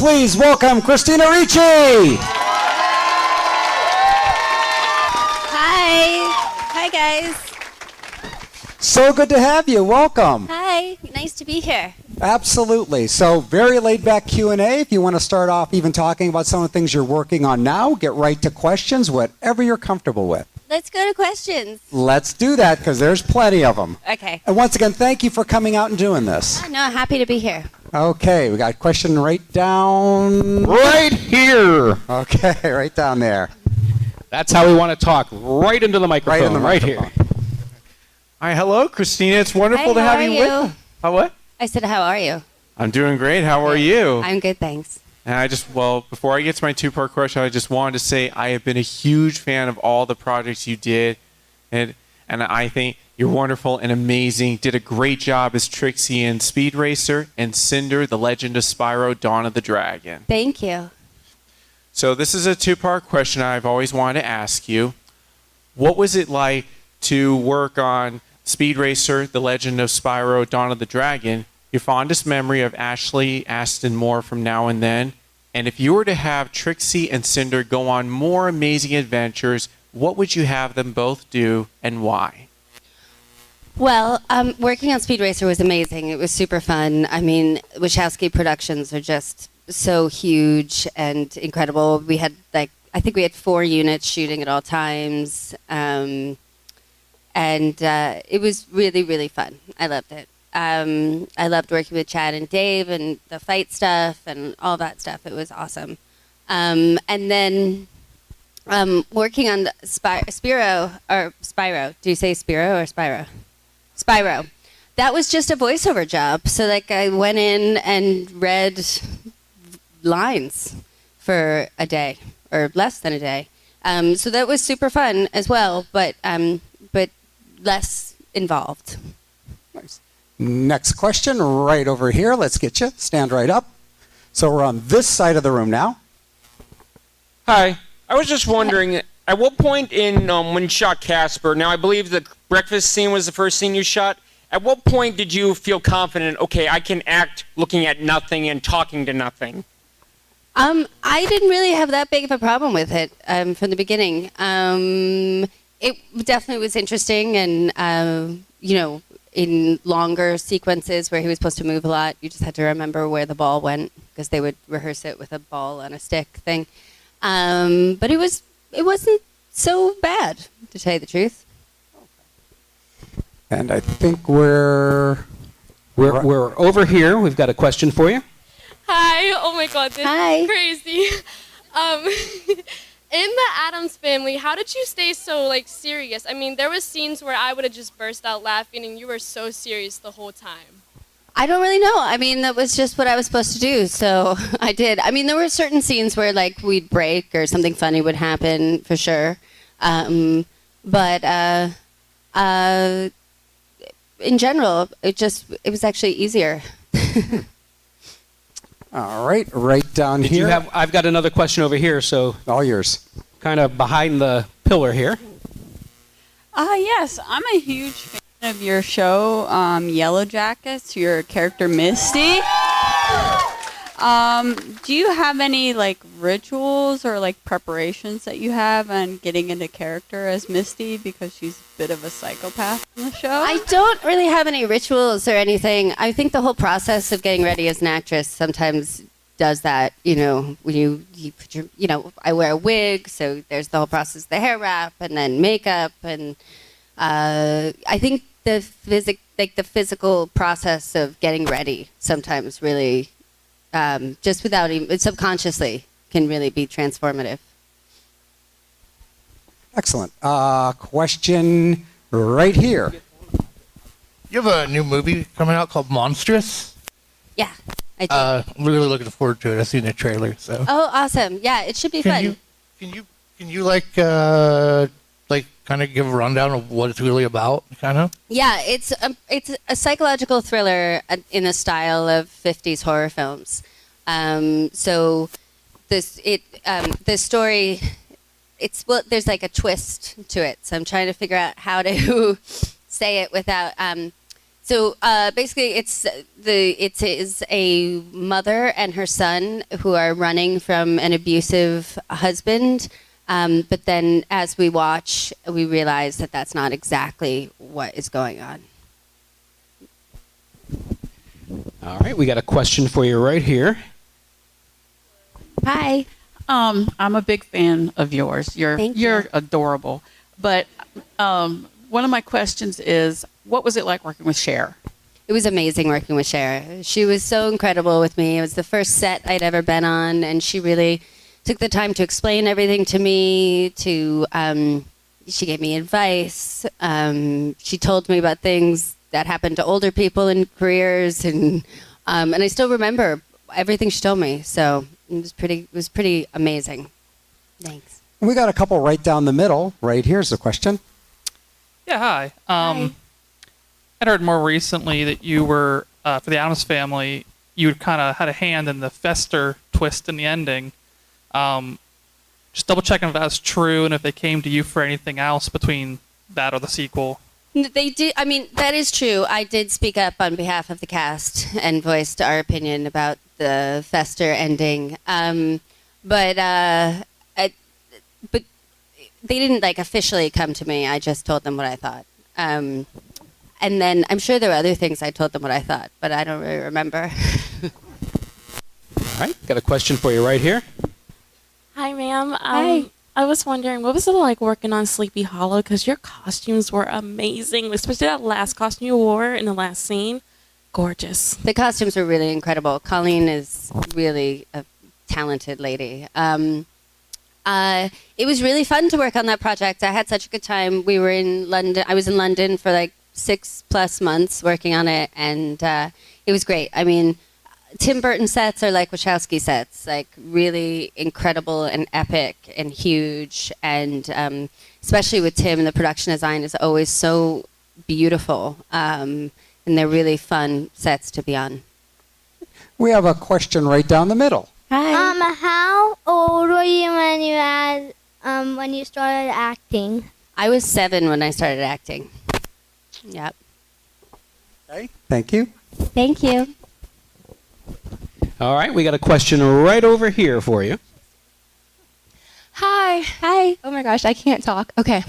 Please welcome Christina Ricci. Hi guys. So good to have you. Welcome. Hi, nice to be here. Absolutely. So very laid back Q&A. If you want to start off even talking about some of the things you're working on now, get right to questions, whatever you're comfortable with. Let's go to questions. Let's do that because there's plenty of them. Okay. And once again, thank you for coming out and doing this. No, happy to be here. Okay, we got a question right down. Right here. Okay, right down there. That's how we want to talk. Right into the microphone. Right in the here. microphone. Hi, hello, Christina. It's wonderful to Hi, how have are you you? with. How what? I said, how are you? I'm doing great. How are you? I'm good, thanks. And before I get to my two-part question, I just wanted to say I have been a huge fan of all the projects you did, and I think you're wonderful and amazing. Did a great job as Trixie in Speed Racer and Cinder, The Legend of Spyro, Dawn of the Dragon. Thank you. So this is a two-part question I've always wanted to ask you. What was it like to work on Speed Racer, The Legend of Spyro, Dawn of the Dragon? Your fondest memory of Ashley, Aston Moore from Now and Then? And if you were to have Trixie and Cinder go on more amazing adventures, what would you have them both do and why? Well, working on Speed Racer was amazing. It was super fun. I mean, Wachowski Productions are just so huge and incredible. We had I think we had 4 units shooting at all times. And it was really, really fun. I loved it. I loved working with Chad and Dave and the fight stuff and all that stuff. It was awesome. And then working on Spyro. Do you say Spiro or Spyro? Spyro. That was just a voiceover job. So I went in and read lines for a day or less than a day. So that was super fun as well, but less involved. Nice. Next question, right over here. Let's get you. Stand right up. So we're on this side of the room now. Hi. I was just wondering, at what point in when you shot Casper, now I believe the breakfast scene was the first scene you shot, at what point did you feel confident, okay, I can act looking at nothing and talking to nothing? I didn't really have that big of a problem with it from the beginning. It definitely was interesting, and in longer sequences where he was supposed to move a lot, you just had to remember where the ball went because they would rehearse it with a ball on a stick thing. But it wasn't so bad, to tell you the truth. And I think we're over here. We've got a question for you. Hi. Oh my God, this Hi. is crazy. In the Addams Family, how did you stay so serious? I mean, there was scenes where I would have just burst out laughing, and you were so serious the whole time. I don't really know. I mean, that was just what I was supposed to do, so I did. I mean, there were certain scenes where we'd break or something funny would happen for sure, but in general, it was actually easier. all right down Did here. you have? I've got another question over here, so all yours. kind of behind the pillar here. Yes, I'm a huge fan of your show, Yellow Jackets, your character Misty. Do you have any rituals or preparations that you have on getting into character as Misty, because she's a bit of a psychopath in the show? I don't really have any rituals or anything. I think the whole process of getting ready as an actress sometimes does that. When you put your, I wear a wig, so there's the whole process, the hair wrap and then makeup, and I think the physical process of getting ready sometimes really, just without even subconsciously, can really be transformative. Excellent. Question right here. You have a new movie coming out called Monstrous? Yeah, I do. I'm really looking forward to it. I've seen the trailer, so. Oh, awesome. Yeah, it should be fun. Can you kind of give a rundown of what it's really about, kind of? Yeah, it's a psychological thriller in the style of 50s horror films. So the story, there's a twist to it. So I'm trying to figure out how to say it without. So basically, it is a mother and her son who are running from an abusive husband. But then, as we watch, we realize that that's not exactly what is going on. All right, we got a question for you right here. Hi. I'm a big fan of yours. Thank you. You're adorable. But one of my questions is, what was it like working with Cher? It was amazing working with Cher. She was so incredible with me. It was the first set I'd ever been on, and she really took the time to explain everything to me. She gave me advice. She told me about things that happened to older people in careers, and I still remember everything she told me. So it was pretty amazing. Thanks. We got a couple right down the middle. Right here's the question. Yeah, hi. Hi. I'd heard more recently that you were, for the Addams Family, you kind of had a hand in the Fester twist in the ending. Just double checking if that's true and if they came to you for anything else between that or the sequel. They did. I mean, that is true. I did speak up on behalf of the cast and voiced our opinion about the Fester ending. But they didn't officially come to me. I just told them what I thought. And then I'm sure there were other things I told them what I thought, but I don't really remember. All right, got a question for you right here. Hi, ma'am. Hi. I was wondering, what was it like working on Sleepy Hollow? Because your costumes were amazing, especially that last costume you wore in the last scene. Gorgeous. The costumes were really incredible. Colleen is really a talented lady. It was really fun to work on that project. I had such a good time. We were in London. I was in London for 6+ months working on it, and it was great. I mean, Tim Burton sets are like Wachowski sets, really incredible and epic and huge. And especially with Tim, the production design is always so beautiful. And they're really fun sets to be on. We have a question right down the middle. Hi. How old were you when you started acting? I was 7 when I started acting. Yep. Okay. Thank you. Thank you. All right, we got a question right over here for you. Hi. Hi. Oh my gosh, I can't talk. Okay.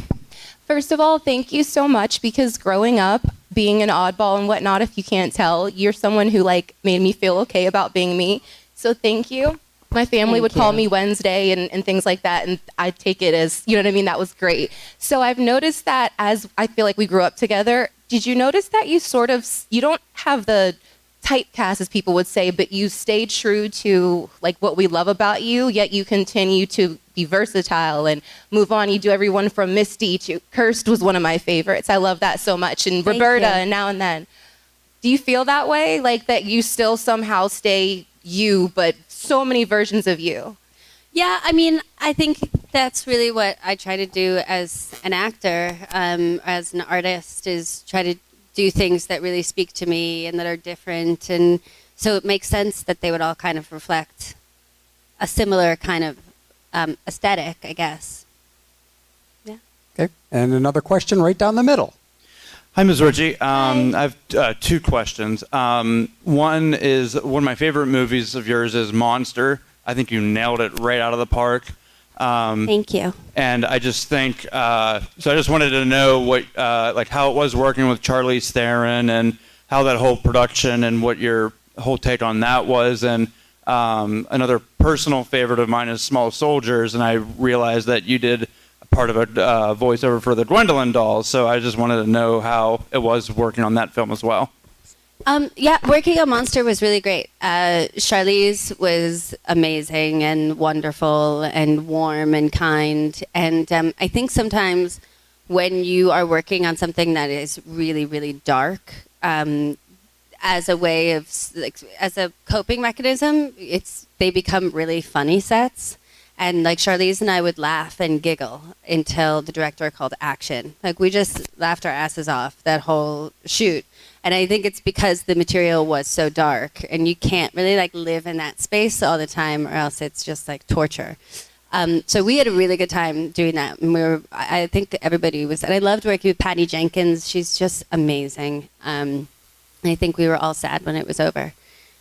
First of all, thank you so much, because growing up, being an oddball and whatnot, if you can't tell, you're someone who made me feel okay about being me. So thank you. My family would call me Wednesday and things like that, and I take it as, you know what I mean, that was great. So I've noticed that as I feel like we grew up together, did you notice that you don't have the typecast, as people would say, but you stay true to what we love about you, yet you continue to be versatile and move on. You do everyone from Misty to Kirst was one of my favorites. I love that so much. And Roberta and Now and Then. Do you feel that way? That you still somehow stay you, but so many versions of you? Yeah, I mean, I think that's really what I try to do as an actor, as an artist, is try to do things that really speak to me and that are different. And so it makes sense that they would all kind of reflect a similar kind of aesthetic, I guess. Yeah. Okay. And another question right down the middle. Hi, Ms. Ricci. I have 2 questions. One is, one of my favorite movies of yours is Monster. I think you nailed it right out of the park. Thank you. And I just think, so I just wanted to know what, how it was working with Charlize Theron and how that whole production and what your whole take on that was. And another personal favorite of mine is Small Soldiers, and I realized that you did part of a voiceover for the Gwendolyn dolls. So I just wanted to know how it was working on that film as well. Yeah, working on Monster was really great. Charlize was amazing and wonderful and warm and kind. And I think sometimes when you are working on something that is really, really dark, as a way of, as a coping mechanism, they become really funny sets. And Charlize and I would laugh and giggle until the director called action. We just laughed our asses off that whole shoot. And I think it's because the material was so dark, and you can't really live in that space all the time, or else it's just torture. So we had a really good time doing that. And I think everybody was, and I loved working with Patty Jenkins. She's just amazing. I think we were all sad when it was over.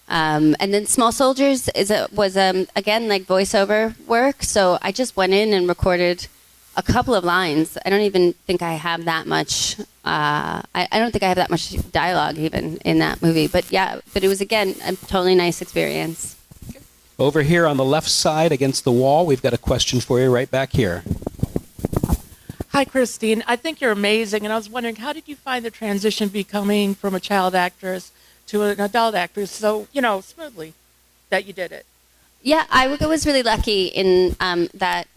And then Small Soldiers was again like voiceover work. So I just went in and recorded a couple of lines. I don't even think I have that much. I don't think I have that much dialogue even in that movie. But yeah, but it was again a totally nice experience. Over here on the left side against the wall, we've got a question for you right back here. Hi, Christine. I think you're amazing, and I was wondering, how did you find the transition becoming from a child actress to an adult actress so, smoothly that you did it? Yeah, I was really lucky in that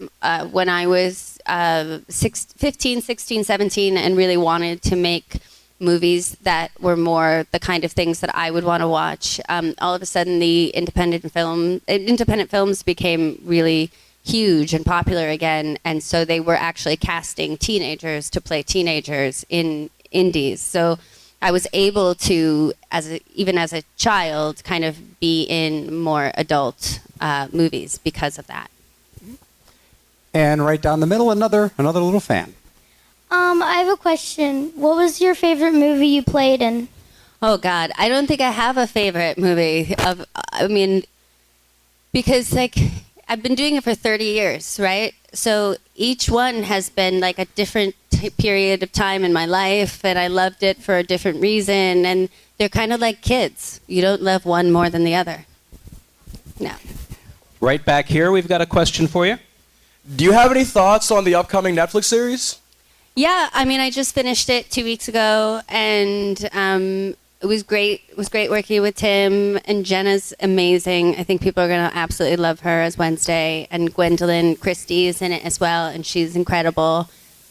when I was 15, 16, 17 and really wanted to make movies that were more the kind of things that I would want to watch, all of a sudden the independent films became really huge and popular again, and so they were actually casting teenagers to play teenagers in indies. So I was able to, even as a child, kind of be in more adult movies because of that. And right down the middle, another little fan. I have a question. What was your favorite movie you played in? Oh God, I don't think I have a favorite movie. Because like I've been doing it for 30 years, right? So each one has been like a different period of time in my life, and I loved it for a different reason. And they're kind of like kids. You don't love one more than the other. No. Right back here, we've got a question for you. Do you have any thoughts on the upcoming Netflix series? Yeah, I just finished it 2 weeks ago, and it was great. It was great working with Tim, and Jenna's amazing. I think people are going to absolutely love her as Wednesday, and Gwendolyn Christie is in it as well, and she's incredible.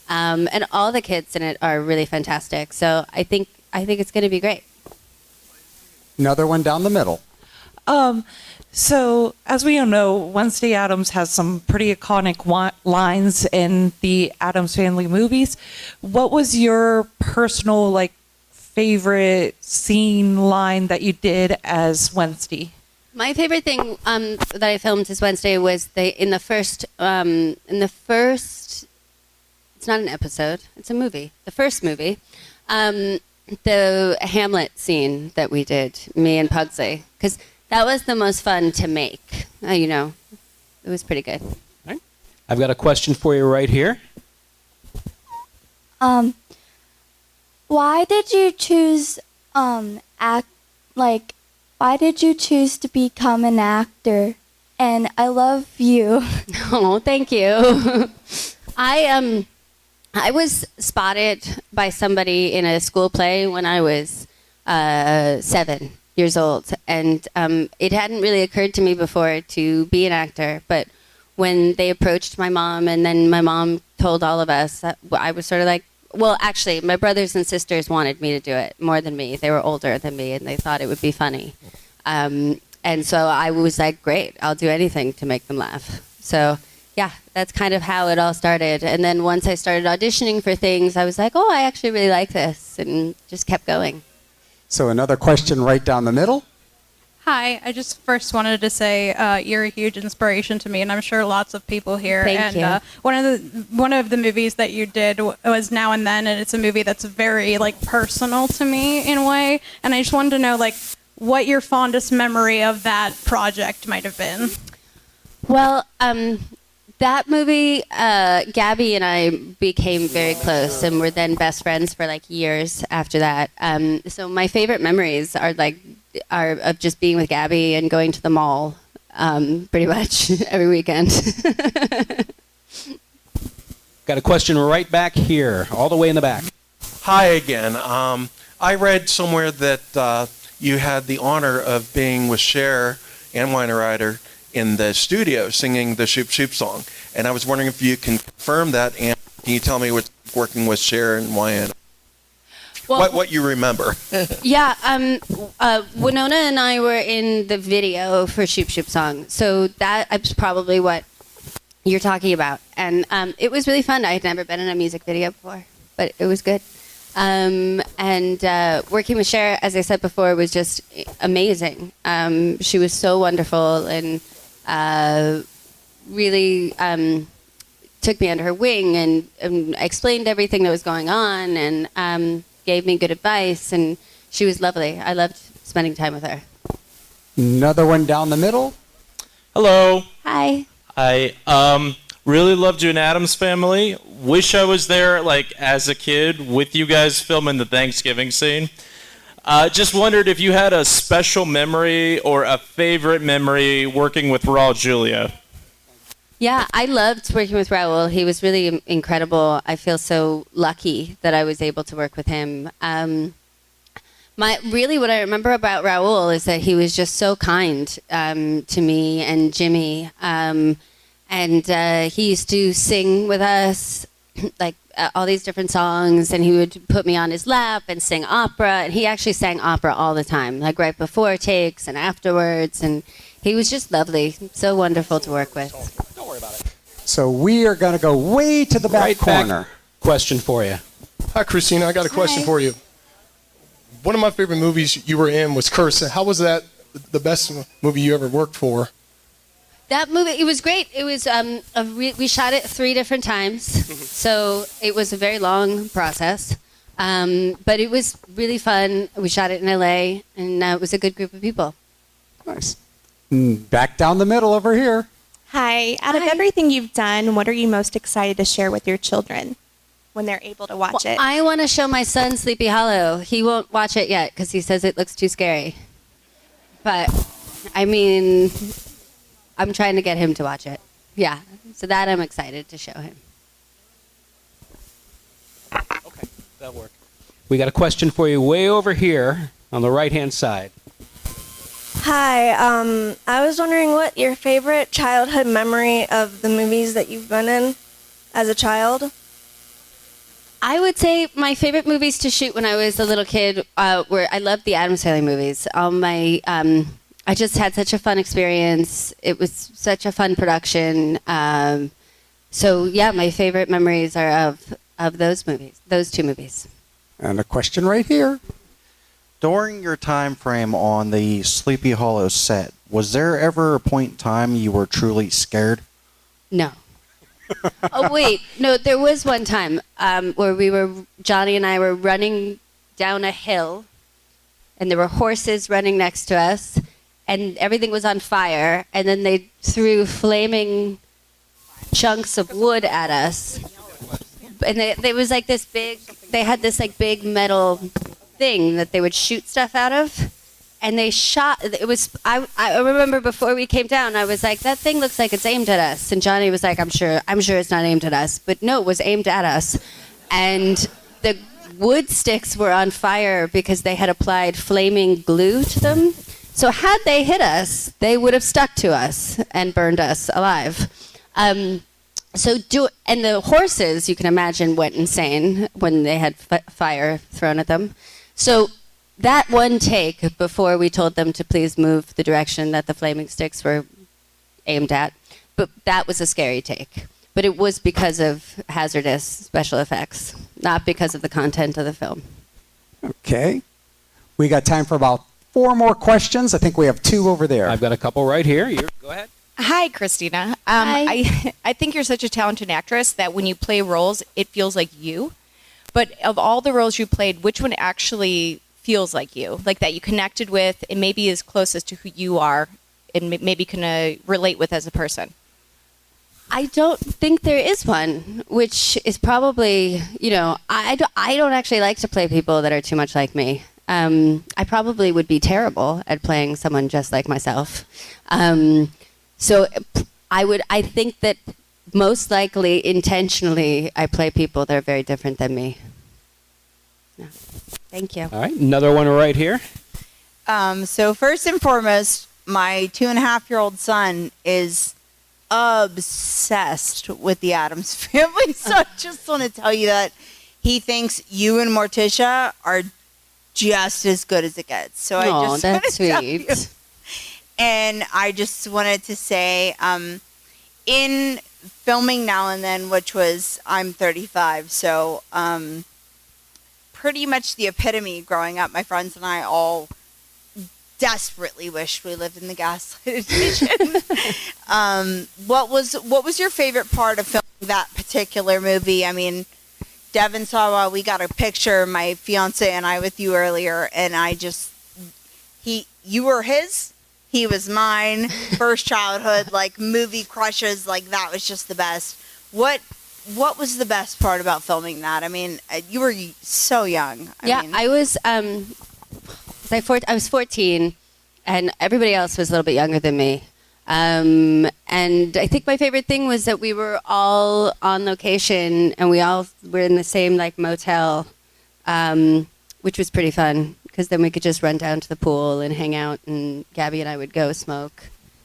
And all the kids in it are really fantastic. So I think it's going to be great. Another one down the middle. So, as we all know, Wednesday Addams has some pretty iconic lines in the Addams Family movies. What was your personal, favorite scene line that you did as Wednesday? My favorite thing that I filmed as Wednesday was in the first. It's not an episode; it's a movie. The first movie, the Hamlet scene that we did, me and Pugsley, because that was the most fun to make. It was pretty good. Right. I've got a question for you right here. Why did you choose why did you choose to become an actor? And I love you. Oh, thank you. I was spotted by somebody in a school play when I was 7 years old, and it hadn't really occurred to me before to be an actor, but when they approached my mom, and then my mom told all of us, I was sort of like, well, actually, my brothers and sisters wanted me to do it more than me. They were older than me, and they thought it would be funny. And so I was like, great, I'll do anything to make them laugh. So yeah, that's kind of how it all started. And then once I started auditioning for things, I was like, oh, I actually really like this, and just kept going. So another question right down the middle. Hi, I just first wanted to say you're a huge inspiration to me, and I'm sure lots of people here. Thank you. One of the movies that you did was Now and Then, and it's a movie that's very personal to me in a way. And I just wanted to know what your fondest memory of that project might have been. Well, that movie, Gabby and I became very close, and were then best friends for years after that. So my favorite memories are of just being with Gabby and going to the mall pretty much every weekend. Got a question right back here, all the way in the back. Hi again. I read somewhere that you had the honor of being with Cher and Winona Ryder in the studio singing the Shoop Shoop song. And I was wondering if you can confirm that, and can you tell me what's working with Cher and Winona? Well, what you remember? Yeah, Winona and I were in the video for Shoop Shoop Song, so that's probably what you're talking about. And it was really fun. I had never been in a music video before, but it was good. And working with Cher, as I said before, was just amazing. She was so wonderful, and really took me under her wing and explained everything that was going on, and gave me good advice. And she was lovely. I loved spending time with her. Another one down the middle. Hello. Hi. I really loved you in Addams Family. Wish I was there like as a kid with you guys filming the Thanksgiving scene. Just wondered if you had a special memory or a favorite memory working with Raul Julia. Yeah, I loved working with Raul. He was really incredible. I feel so lucky that I was able to work with him. What I remember about Raul is that he was just so kind to me and Jimmy. And he used to sing with us, like all these different songs, and he would put me on his lap and sing opera. And he actually sang opera all the time, like right before takes and afterwards. And he was just lovely, so wonderful to work with. Don't worry about it. So we are going to go way to the back Right corner. back. Question for you. Hi, Christina. I got a question for you. One of my favorite movies you were in was Curse. How was that the best movie you ever worked for? That movie, it was great. It was we shot it 3 different times, so it was a very long process. But it was really fun. We shot it in LA, and it was a good group of people. Nice. Back down the middle over here. Hi. Out of everything you've done, what are you most excited to share with your children when they're able to watch it? I want to show my son Sleepy Hollow. He won't watch it yet because he says it looks too scary. But, I mean, I'm trying to get him to watch it. Yeah. So that I'm excited to show him. Okay, that'll work. We got a question for you way over here on the right-hand side. Hi, I was wondering what your favorite childhood memory of the movies that you've been in as a child? I would say my favorite movies to shoot when I was a little kid were, I loved the Addams Family movies. I just had such a fun experience. It was such a fun production. So yeah, my favorite memories are of those movies, those 2 movies. And a question right here. During your time frame on the Sleepy Hollow set, was there ever a point in time you were truly scared? No. Oh wait, no. There was one time where Johnny and I were running down a hill, and there were horses running next to us, and everything was on fire. And then they threw flaming chunks of wood at us, and there was like this big. They had this like big metal thing that they would shoot stuff out of, and they shot. It was. I remember before we came down, I was like, that thing looks like it's aimed at us, and Johnny was like, I'm sure it's not aimed at us, but no, it was aimed at us, and the wood sticks were on fire because they had applied flaming glue to them. So had they hit us, they would have stuck to us and burned us alive. And the horses, you can imagine, went insane when they had fire thrown at them. So that one take before we told them to please move the direction that the flaming sticks were aimed at, but that was a scary take. But it was because of hazardous special effects, not because of the content of the film. Okay. We got time for about 4 more questions. I think we have 2 over there. I've got a couple right here. Go ahead. Hi, Christina. Hi. I think you're such a talented actress that when you play roles, it feels like you. But of all the roles you played, which one actually feels like you? Like that you connected with and maybe is closest to who you are and maybe can relate with as a person? I don't think there is one, which is probably, I don't actually like to play people that are too much like me. I probably would be terrible at playing someone just like myself. So I think that most likely, intentionally, I play people that are very different than me. Yeah. Thank you. All right, another one right here. So first and foremost, my 2.5-year-old son is obsessed with the Addams Family. So I just want to tell you that he thinks you and Morticia are just as good as it gets. So I just want to tell you. And I just wanted to say, in filming Now and Then, which was, I'm 35, so pretty much the epitome growing up, my friends and I all desperately wished we lived in the gaslight edition. What was your favorite part of filming that particular movie? I mean, Devin saw while we got a picture, my fiance and I, with you earlier, and you were his, he was mine. First childhood, like movie crushes, like that was just the best. What was the best part about filming that? I mean, you were so young. I was 14, and everybody else was a little bit younger than me. And I think my favorite thing was that we were all on location, and we all were in the same like motel, which was pretty fun because then we could just run down to the pool and hang out, and Gabby and I would go smoke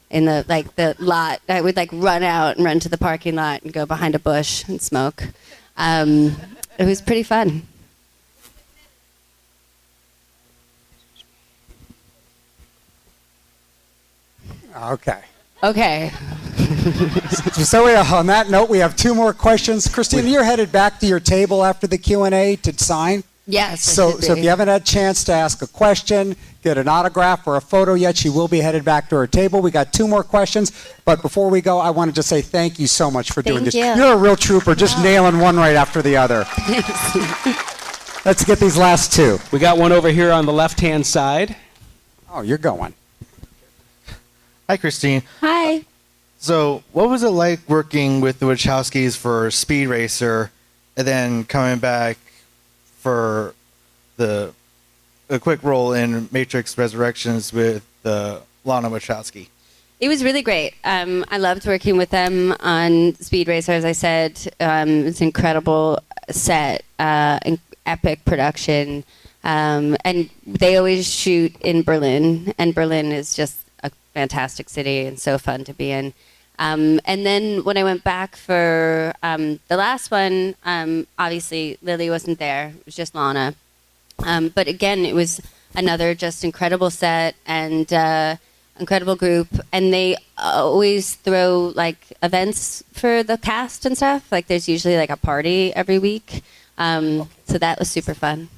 in the lot. I would like run out and run to the parking lot and go behind a bush and smoke. It was pretty fun. Okay. So on that note, we have 2 more questions. Christina, you're headed back to your table after the Q&A to sign? Yes. So if you haven't had a chance to ask a question, get an autograph or a photo yet, she will be headed back to her table. We got 2 more questions, but before we go, I want to just say thank you so much for doing this. Thank you. You're a real trooper, just nailing one right after the other. Let's get these last 2. We got one over here on the left-hand side. Oh, you're going. Hi, Christine. Hi. So, what was it like working with the Wachowskis for Speed Racer, and then coming back for a quick role in Matrix Resurrections with Lana Wachowski? It was really great. I loved working with them on Speed Racer, as I said. It's an incredible set, epic production. And they always shoot in Berlin, and Berlin is just a fantastic city and so fun to be in. And then when I went back for the last one, obviously Lily wasn't there. It was just Lana. But again, it was another just incredible set and incredible group. And they always throw like events for the cast and stuff. Like there's usually like a party every week. So that was super fun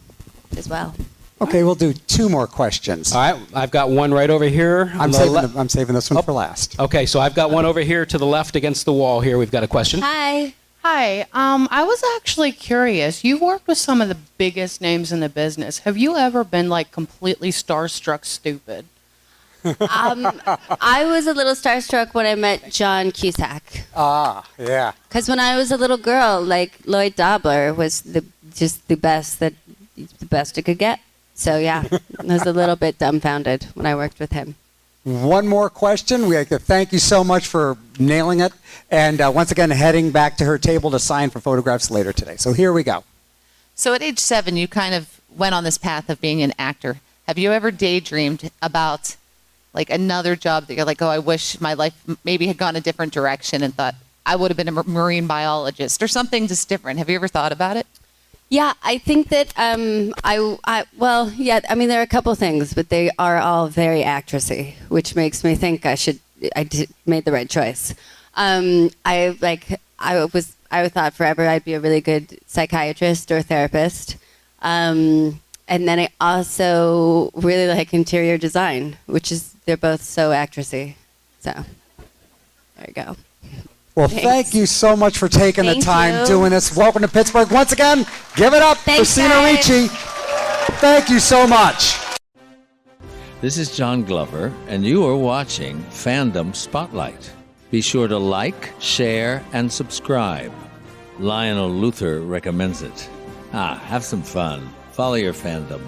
as well. Okay, we'll do 2 more questions. All right, I've got one right over here. I'm saving this one for last. Okay, so I've got one over here to the left against the wall here. We've got a question. Hi. Hi. I was actually curious. You've worked with some of the biggest names in the business. Have you ever been like completely starstruck stupid? I was a little starstruck when I met John Cusack. Ah, yeah. Because when I was a little girl, like Lloyd Dobler was the best it could get. So yeah, I was a little bit dumbfounded when I worked with him. One more question. We thank you so much for nailing it. And once again, heading back to her table to sign for photographs later today. So here we go. So at age 7, you kind of went on this path of being an actor. Have you ever daydreamed about like another job that you're like, oh, I wish my life maybe had gone a different direction and thought I would have been a marine biologist or something just different? Have you ever thought about it? Yeah, I think that I mean, there are a couple things, but they are all very actressy, which makes me think I made the right choice. I thought forever I'd be a really good psychiatrist or therapist. And then I also really like interior design, they're both so actressy. So there you go. Well, Thanks. Thank you so much for taking the Thank time you. doing this. Welcome to Pittsburgh. Once again, give it up, Thanks, Christina guys. Ricci. Thank you so much. This is John Glover, and you are watching Fandom Spotlight. Be sure to like, share, and subscribe. Lionel Luther recommends it. Have some fun. Follow your fandom.